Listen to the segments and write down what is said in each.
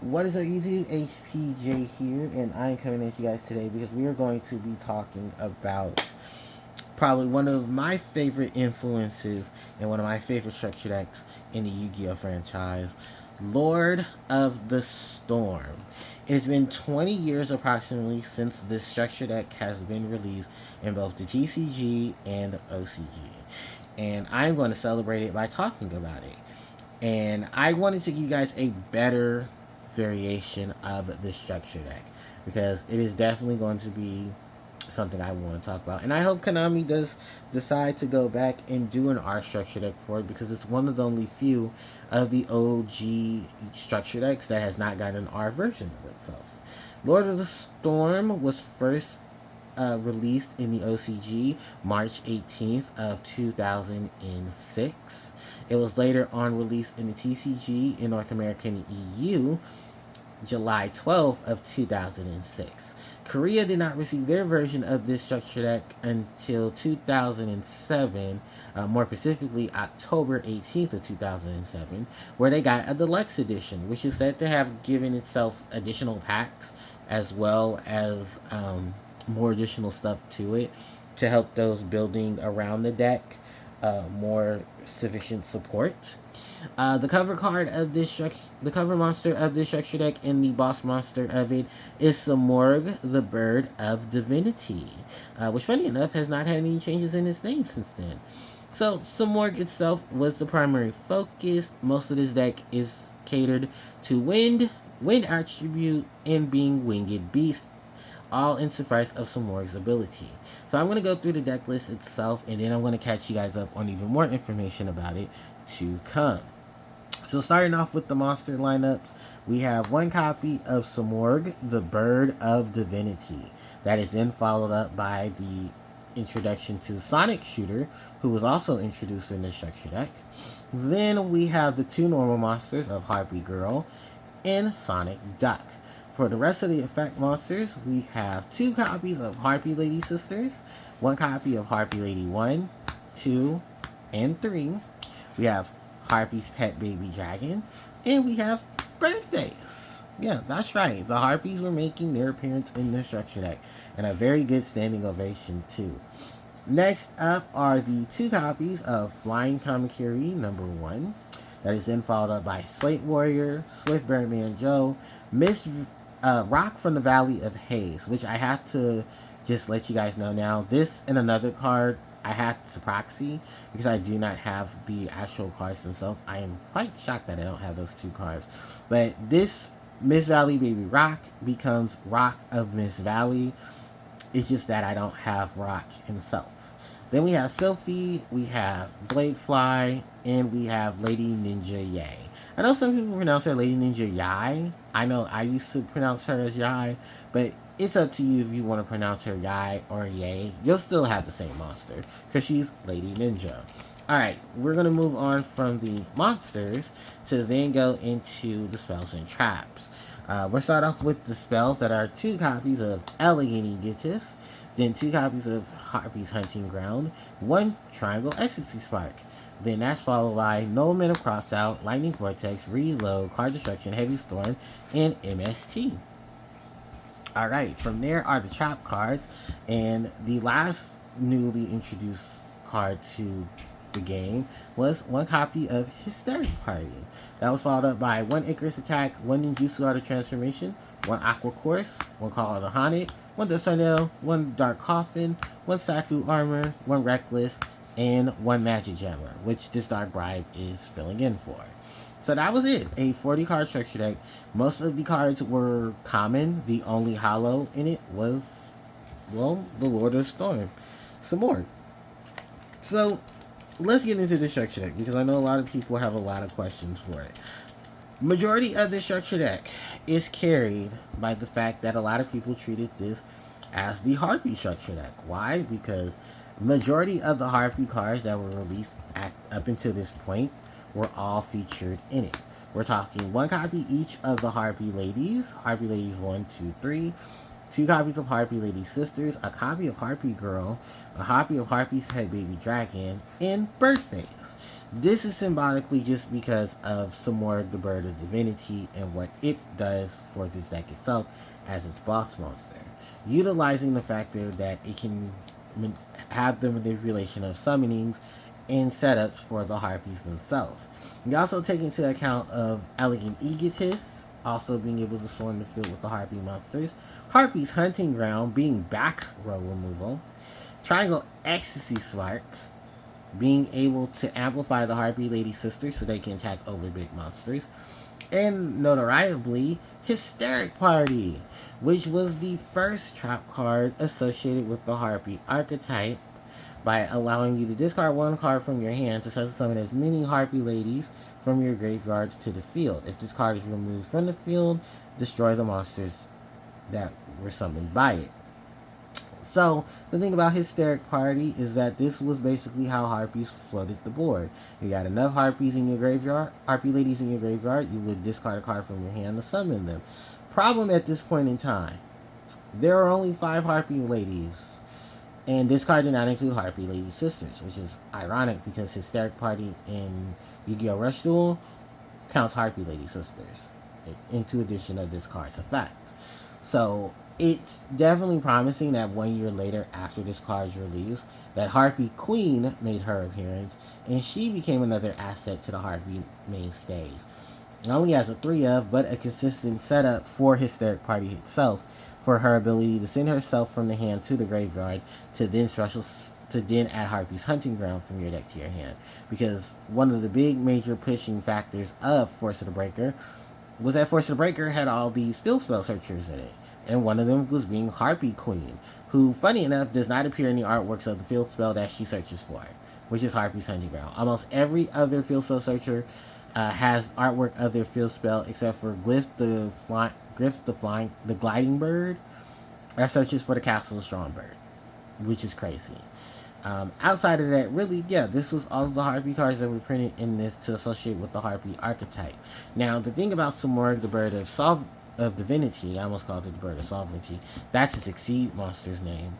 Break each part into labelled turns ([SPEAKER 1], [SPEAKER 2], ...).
[SPEAKER 1] What is up, YouTube? HPJ here, and I'm coming at you guys today because we are going to be talking about probably one of my favorite influences and one of my favorite structure decks in the Yu-Gi-Oh franchise, Lord of the Storm. It has been 20 years approximately since this structure deck has been released in both the TCG and OCG. And I'm going to celebrate it by talking about it. And I wanted to give you guys a better variation of this structure deck because it is definitely going to be something I want to talk about. And I hope Konami does decide to go back and do an R structure deck for it because it's one of the only few of the OG structure decks that has not gotten an R version of itself. Lord of the Storm was first released in the OCG March 18th of 2006. It was later on released in the TCG in North America and EU July 12th of 2006. Korea did not receive their version of this structure deck until 2007, more specifically October 18th of 2007, where they got a deluxe edition, which is said to have given itself additional packs as well as more additional stuff to it to help those building around the deck more sufficient support. The cover card of the cover monster of this structure deck and the boss monster of it is Simorgh, the Bird of Divinity, which, funny enough, has not had any changes in its name since then. So, Simorgh itself was the primary focus. Most of this deck is catered to wind attribute, and being winged beast, all in suffice of Simorgh's ability. So I'm going to go through the deck list itself, and then I'm going to catch you guys up on even more information about it to come. So starting off with the monster lineups, we have one copy of Simorgh, the Bird of Divinity. That is then followed up by the introduction to Sonic Shooter, who was also introduced in the structure deck. Then we have the two normal monsters of Harpie Girl and Sonic Duck. For the rest of the effect monsters, we have two copies of Harpie Lady Sisters, one copy of Harpie Lady 1, 2, and 3. We have Harpie's Pet Baby Dragon, and we have Birdface. Yeah, that's right. The Harpies were making their appearance in the structure deck, and a very good standing ovation, too. Next up are the two copies of Flying Kamakiri number 1. That is then followed up by Slate Warrior, Swift Birdman Joe, Miss Rock from the Valley of Haze, which I have to just let you guys know now. This and another card I had to proxy because I do not have the actual cards themselves. I am quite shocked that I don't have those two cards. But this Miss Valley Baby Rock becomes Rock of Miss Valley. It's just that I don't have Rock himself. Then we have Sylphie, we have Bladefly, and we have Lady Ninja Yay. I know some people pronounce her Lady Ninja Yai. I know I used to pronounce her as Yai, but it's up to you if you want to pronounce her Yai or Yay. You'll still have the same monster, because she's Lady Ninja. Alright, we're going to move on from the monsters to then go into the spells and traps. We'll start off with the spells that are two copies of Elegant Egoist, then two copies of Harpie's Hunting Ground, one Triangle Ecstasy Spark. Then that's followed by No Men of Crossout, Lightning Vortex, Reload, Card Destruction, Heavy Storm, and MST. Alright, from there are the trap cards, and the last newly introduced card to the game was one copy of Hysteric Party. That was followed up by one Icarus Attack, one Ninjutsu Art of Transformation, one Aqua Course, one Call of the Haunted, one Tornado, one Dark Coffin, one Saku Armor, one Reckless, and one Magic Jammer, which this Dark Bribe is filling in for. So that was it, a 40 card structure deck. Most of the cards were common. The only hollow in it was, well, the Lord of the Storm, Simorgh. So let's get into the structure deck because I know a lot of people have a lot of questions for it. Majority of the structure deck is carried by the fact that a lot of people treated this as the Harpie structure deck. Why? Because majority of the Harpie cards that were released up until this point were all featured in it. We're talking one copy each of the Harpie Ladies, Harpie Ladies 1, 2, 3, two copies of Harpie Lady Sisters, a copy of Harpie Girl, a copy of Harpie's Pet Baby Dragon, and Birdface. This is symbolically just because of Simorgh the Bird of Divinity and what it does for this deck itself as its boss monster. Utilizing the factor that it can have the manipulation of summonings and setups for the Harpies themselves. You also take into account of Elegant Egotist, also being able to swarm the field with the Harpy monsters. Harpy's Hunting Ground being back row removal. Triangle Ecstasy Spark, being able to amplify the Harpy Lady Sisters so they can attack over big monsters. And notoriably, Hysteric Party, which was the first trap card associated with the Harpy archetype, by allowing you to discard one card from your hand to special summon as many Harpy Ladies from your graveyard to the field. If this card is removed from the field, destroy the monsters that were summoned by it. So, the thing about Hysteric Party is that this was basically how Harpies flooded the board. You got enough Harpies in your graveyard, Harpy Ladies in your graveyard, you would discard a card from your hand to summon them. Problem at this point in time, there are only 5 Harpy Ladies, and this card did not include Harpy Lady Sisters, which is ironic because Hysteric Party in Yu-Gi-Oh! Rush Duel counts Harpy Lady Sisters into addition of this card's effect. So, it's definitely promising that 1 year later after this card's release, that Harpy Queen made her appearance, and she became another asset to the Harpy mainstays. Not only as a 3-of, but a consistent setup for Hysteric Party itself, for her ability to send herself from the hand to the graveyard, to then add Harpy's Hunting Ground from your deck to your hand. Because one of the big major pushing factors of Force of the Breaker was that Force of the Breaker had all these field spell searchers in it. And one of them was being Harpy Queen, who, funny enough, does not appear in the artworks of the field spell that she searches for, which is Harpy's Hunting Ground. Almost every other field spell searcher has artwork of their field spell, except for Glyph the Gliding Bird, that searches for the Castle of Strong Bird, which is crazy. Outside of that, really, yeah, this was all of the Harpy cards that were printed in this to associate with the Harpy archetype. Now, the thing about Simorgh, the Bird of Divinity, I almost called it the Bird of Sovereignty, that's its Exceed monster's name,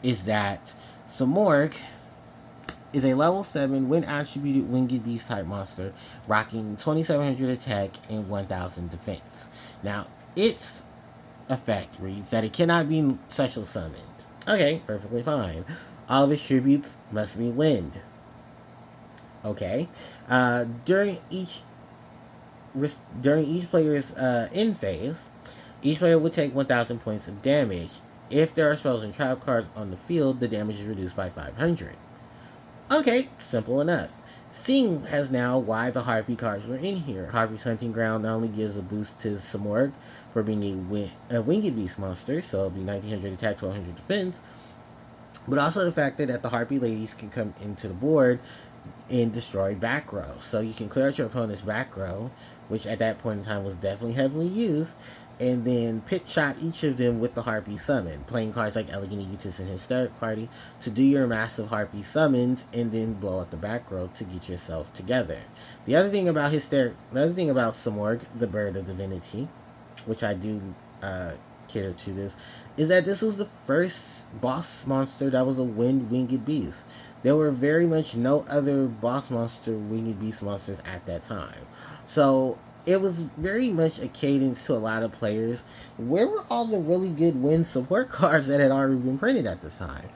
[SPEAKER 1] is that Simorgh is a level 7 wind attributed winged beast type monster, rocking 2700 attack and 1000 defense. Now, its effect reads that it cannot be special summoned. Okay, perfectly fine. All of its tributes must be wind. Okay. During each player's end phase, each player will take 1,000 points of damage. If there are spells and trap cards on the field, the damage is reduced by 500. Okay, simple enough. Seeing as now why the Harpy cards were in here. Harpy's Hunting Ground not only gives a boost to Simorgh for being a winged beast monster, so it'll be 1900 attack, 1200 defense, but also the fact that the Harpy Ladies can come into the board and destroy back row. So you can clear out your opponent's back row, which at that point in time was definitely heavily used, and then pit shot each of them with the Harpy summon, playing cards like Elegant Egotist and Hysteric Party to do your massive Harpy summons and then blow up the back row to get yourself together. The other thing about Simorgh, the Bird of Divinity, which I do cater to this, is that this was the first boss monster that was a winged beast. There were very much no other boss monster winged beast monsters at that time. So it was very much a cadence to a lot of players. Where were all the really good wind support cards that had already been printed at this time?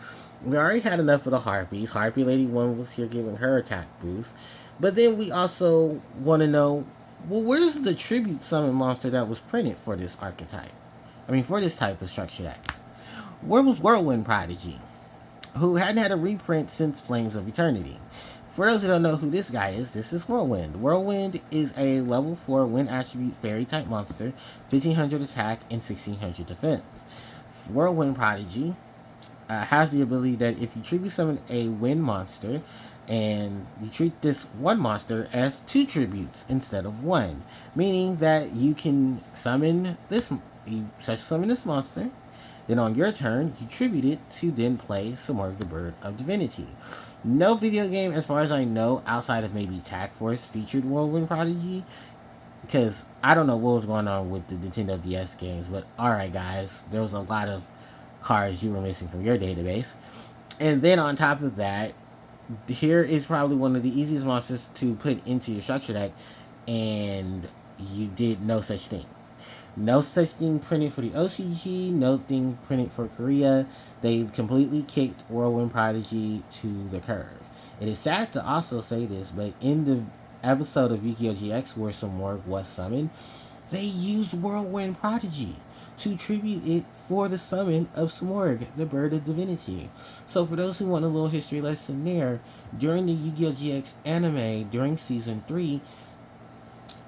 [SPEAKER 1] We already had enough of the Harpies. Harpy Lady 1 was here giving her attack boost. But then we also want to know, well, where's the tribute summon monster that was printed for this archetype? For this type of structure deck. Where was Whirlwind Prodigy, who hadn't had a reprint since Flames of Eternity? For those who don't know who this guy is, this is Whirlwind. Whirlwind is a level 4 wind attribute fairy type monster, 1500 attack and 1600 defense. Whirlwind Prodigy has the ability that if you tribute summon a wind monster, and you treat this one monster as 2 tributes instead of 1, meaning that you can summon this monster, then on your turn, you tribute it to then play Simorgh the Bird of Divinity. No video game, as far as I know, outside of maybe Tag Force, featured Whirlwind Prodigy, because I don't know what was going on with the Nintendo DS games, but alright guys, there was a lot of cards you were missing from your database. And then on top of that, here is probably one of the easiest monsters to put into your structure deck, and you did no such thing. No such thing printed for the OCG, no thing printed for Korea. They completely kicked Whirlwind Prodigy to the curb. It is sad to also say this, but in the episode of Yu-Gi-Oh! GX where Simorgh was summoned, they used Whirlwind Prodigy to tribute it for the summon of Simorgh, the Bird of Divinity. So for those who want a little history lesson there, during the Yu-Gi-Oh! GX anime, during Season 3,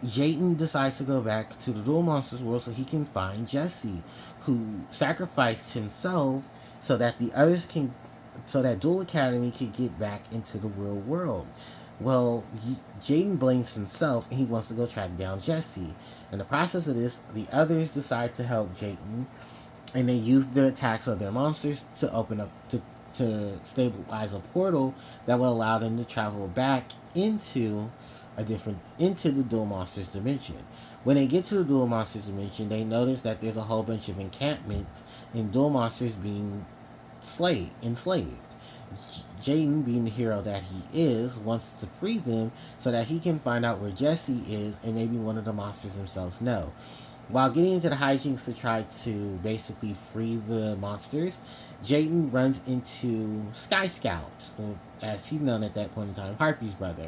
[SPEAKER 1] Jayden decides to go back to the Duel Monsters world so he can find Jesse, who sacrificed himself so that the others can, so that Duel Academy could get back into the real world. Well, Jayden blames himself and he wants to go track down Jesse. In the process of this, the others decide to help Jayden, and they use their attacks of their monsters to open up to stabilize a portal that will allow them to travel back into into the Duel Monsters dimension. When they get to the Duel Monsters dimension, they notice that there's a whole bunch of encampments and Duel Monsters being enslaved. Jayden, being the hero that he is, wants to free them so that he can find out where Jesse is and maybe one of the monsters themselves know. While getting into the hijinks to try to basically free the monsters, Jayden runs into Sky Scout, or as he's known at that point in time, Harpie's brother,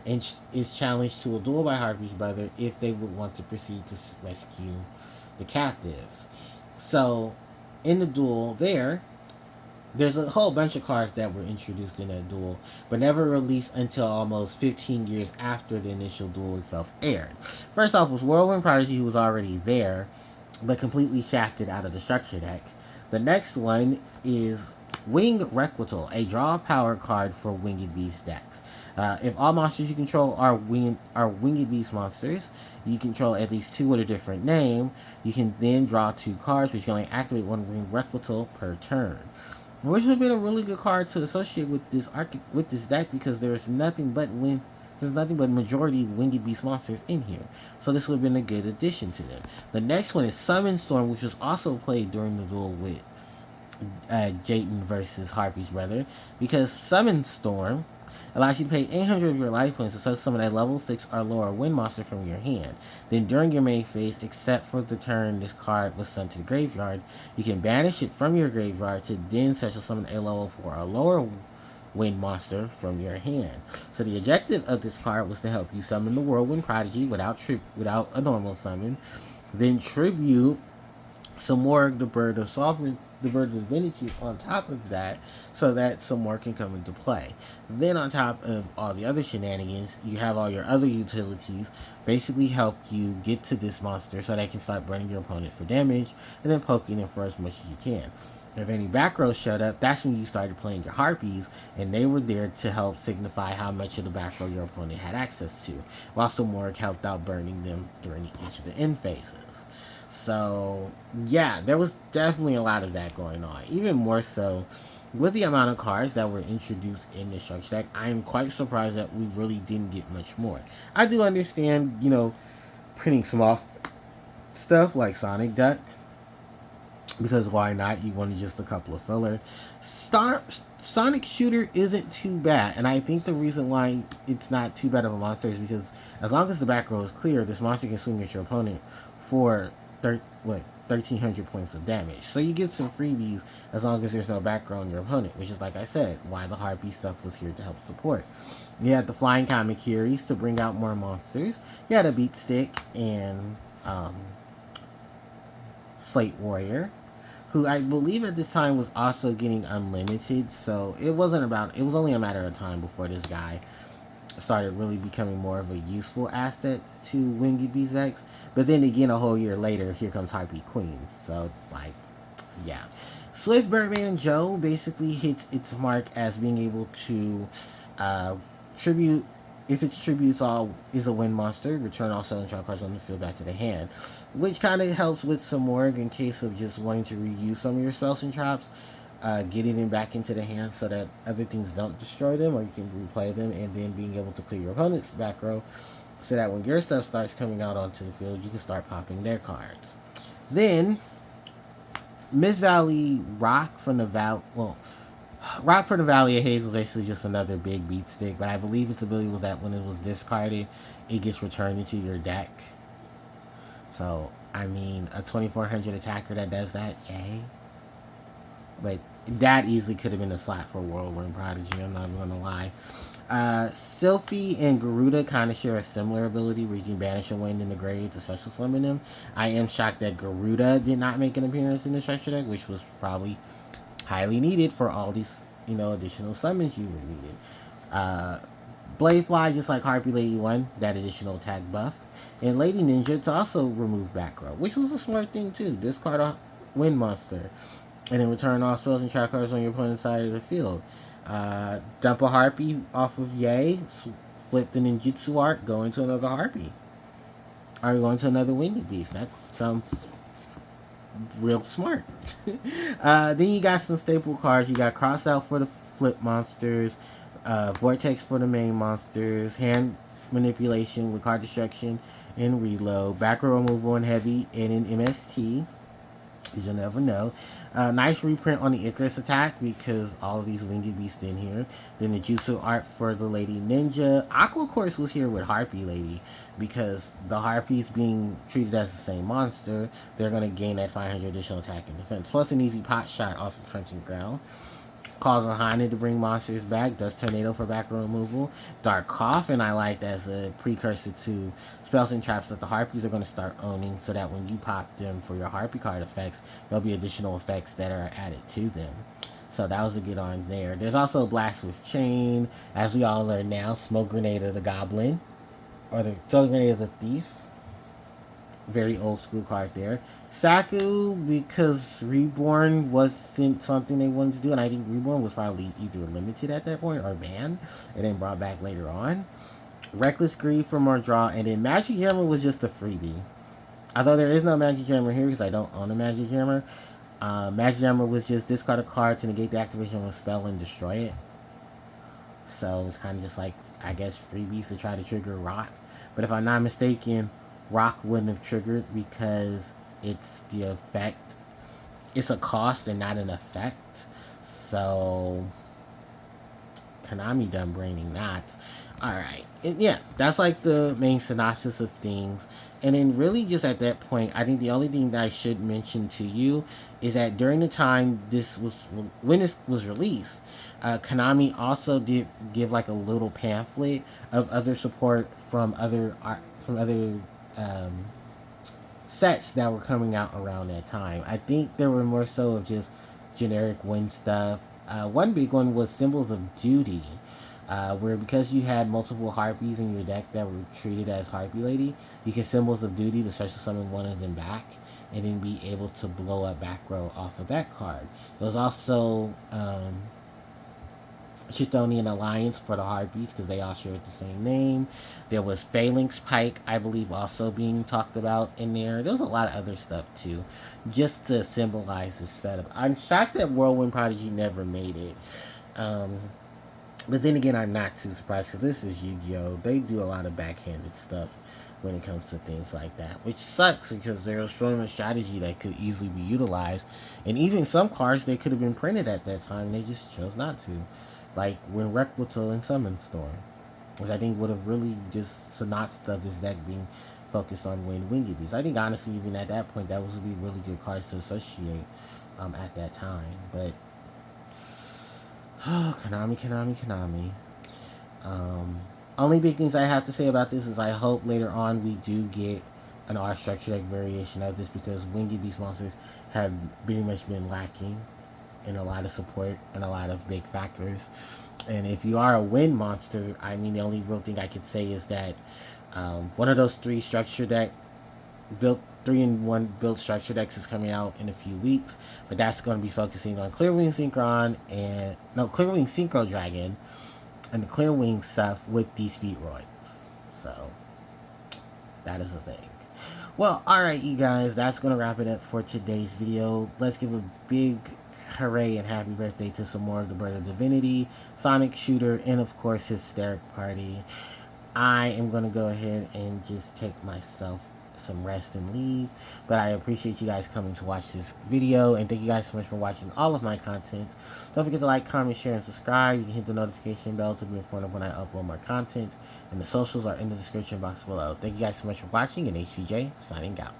[SPEAKER 1] and is challenged to a duel by Harpie's brother if they would want to proceed to rescue the captives. So, in the duel there's a whole bunch of cards that were introduced in that duel, but never released until almost 15 years after the initial duel itself aired. First off was Whirlwind Prodigy, who was already there, but completely shafted out of the structure deck. The next one is Winged Requital, a draw power card for Winged Beast decks. If all monsters you control are Winged Beast monsters, you control at least two with a different name, you can then draw two cards, which you only activate one Winged Requital per turn. Which would have been a really good card to associate with this deck because there's nothing but majority Winged Beast monsters in here. So this would have been a good addition to them. The next one is Summon Storm, which was also played during the duel with Jayden versus Harpie's brother, because Summon Storm allows you to pay 800 of your life points to summon a level 6 or lower wind monster from your hand. Then during your main phase, except for the turn this card was sent to the graveyard, you can banish it from your graveyard to then summon a level 4 or lower wind monster from your hand. So the objective of this card was to help you summon the Whirlwind Prodigy without a normal summon, then tribute Simorgh the Bird of Divinity on top of that, so that some more can come into play. Then on top of all the other shenanigans, you have all your other utilities basically help you get to this monster so they can start burning your opponent for damage and then poking them for as much as you can. If any back rows showed up, that's when you started playing your Harpies, and they were there to help signify how much of the back row your opponent had access to, while Simorgh helped out burning them during each of the end phases. So, yeah, there was definitely a lot of that going on. Even more so, with the amount of cards that were introduced in the structure deck, I am quite surprised that we really didn't get much more. I do understand, printing small stuff like Sonic Duck, because why not? You wanted just a couple of filler. Sonic Shooter isn't too bad, and I think the reason why it's not too bad of a monster is because as long as the back row is clear, this monster can swing at your opponent for 1,300 points of damage. So you get some freebies as long as there's no back row on your opponent, which is, like I said, why the Harpie stuff was here to help support. You had the Flying Kamikiris to bring out more monsters. You had a Beat Stick and Slate Warrior, who I believe at this time was also getting unlimited, so it was only a matter of time before this guy started really becoming more of a useful asset to Winged Beast X. But then again, a whole year later, here comes Harpie Queens. So it's like, yeah. Swift Birdman Joe basically hits its mark as being able to tribute, if its tributes all is a wind monster, return all Celestron cards on the field back to the hand. Which kind of helps with Simorgh in case of just wanting to reuse some of your spells and traps. Getting them back into the hand so that other things don't destroy them, or you can replay them, and then being able to clear your opponent's back row so that when your stuff starts coming out onto the field, you can start popping their cards. Then Miss Valley Rock from the Rock for the Valley of Haze was basically just another big beat stick, but I believe its ability was that when it was discarded, it gets returned into your deck. So, I mean, a 2400 attacker that does that, yay. But that easily could have been a slot for Whirlwind Prodigy, I'm not going to lie. Sylphie and Garuda kind of share a similar ability where you can banish a wind in the grave to special summon them. I am shocked that Garuda did not make an appearance in the structure deck, which was probably highly needed for all these, additional summons you were needed. Bladefly, just like Harpie Lady 1, that additional attack buff. And Lady Ninja to also remove back row, which was a smart thing too. Discard a wind monster. And then return all spells and trap cards on your opponent's side of the field. Dump a Harpie off of Yay, flip the ninjutsu art, go into another Harpie. Or go into another Winged Beast. That sounds real smart. Then you got some staple cards. You got Cross Out for the flip monsters, Vortex for the main monsters, Hand Manipulation with card destruction and reload, back row removal and heavy, and in MST. Because you'll never know. Nice reprint on the Icarus attack because all of these winged beasts in here. Then the Jutsu art for the Lady Ninja. Aqua, of course, was here with Harpie Lady because the Harpies being treated as the same monster, they're going to gain that 500 additional attack and defense. Plus an easy pot shot off the punching ground. Call Hana to bring monsters back. Dust Tornado for back row removal. Dark Coffin I liked as a precursor to spells and traps that the Harpies are going to start owning, so that when you pop them for your Harpie card effects, there'll be additional effects that are added to them. So that was a good on there. There's also Blast with Chain, as we all learn now. Smoke Grenade of the Goblin, or the Smoke Grenade of the Thief. Very old school card there. Saku, because Reborn wasn't something they wanted to do, and I think Reborn was probably either limited at that point or banned, and then brought back later on. Reckless Greed for more draw, and then Magic Jammer was just a freebie. Although there is no Magic Jammer here because I don't own a Magic Jammer. Magic Jammer was just discard a card to negate the activation of a spell and destroy it. So it's kind of just like, I guess, freebies to try to trigger Rock. But if I'm not mistaken, Rock wouldn't have triggered because it's the effect. It's a cost and not an effect. So Konami done braining that. Alright. Yeah, that's like the main synopsis of things. And then really just at that point, I think the only thing that I should mention to you is that during the time when this was released, Konami also did give like a little pamphlet of other support from other sets that were coming out around that time. I think there were more so of just generic win stuff. One big one was Symbols of Duty, where because you had multiple Harpies in your deck that were treated as Harpie Lady, you can Symbols of Duty to special summon one of them back, and then be able to blow up back row off of that card. There was also Chthonian Alliance for the Harpies because they all shared the same name. There was Phalanx Pike, I believe, also being talked about in there. There was a lot of other stuff too, just to symbolize the setup. I'm shocked that Whirlwind Prodigy never made it. But then again, I'm not too surprised because this is Yu-Gi-Oh! They do a lot of backhanded stuff when it comes to things like that, which sucks because there's so much strategy that could easily be utilized. And even some cards, they could have been printed at that time, they just chose not to. Like when Requital and Summon Storm, which I think would have really just synopsed of this deck being focused on Winged Beast. I think honestly, even at that point, that would be really good cards to associate at that time. But Konami. Only big things I have to say about this is I hope later on we do get an R structure deck variation of this because Winged Beast monsters have pretty much been lacking in a lot of support and a lot of big factors. And if you are a wind monster, I mean, the only real thing I could say is that one of those 3 structure deck built 3-in-1 built structure decks is coming out in a few weeks, but that's going to be focusing on Clearwing Synchro Dragon and the Clearwing stuff with these Speedroids. So that is the thing. Well, alright you guys, that's going to wrap it up for today's video. Let's give a big hooray and happy birthday to Simorgh the Bird of Divinity, Sonic Shooter, and of course Hysteric Party. I am going to go ahead and just take myself some rest and leave. But I appreciate you guys coming to watch this video, and thank you guys so much for watching all of my content. Don't forget to like, comment, share, and subscribe. You can hit the notification bell to be informed of when I upload more content, and the socials are in the description box below. Thank you guys so much for watching, and HPJ signing out.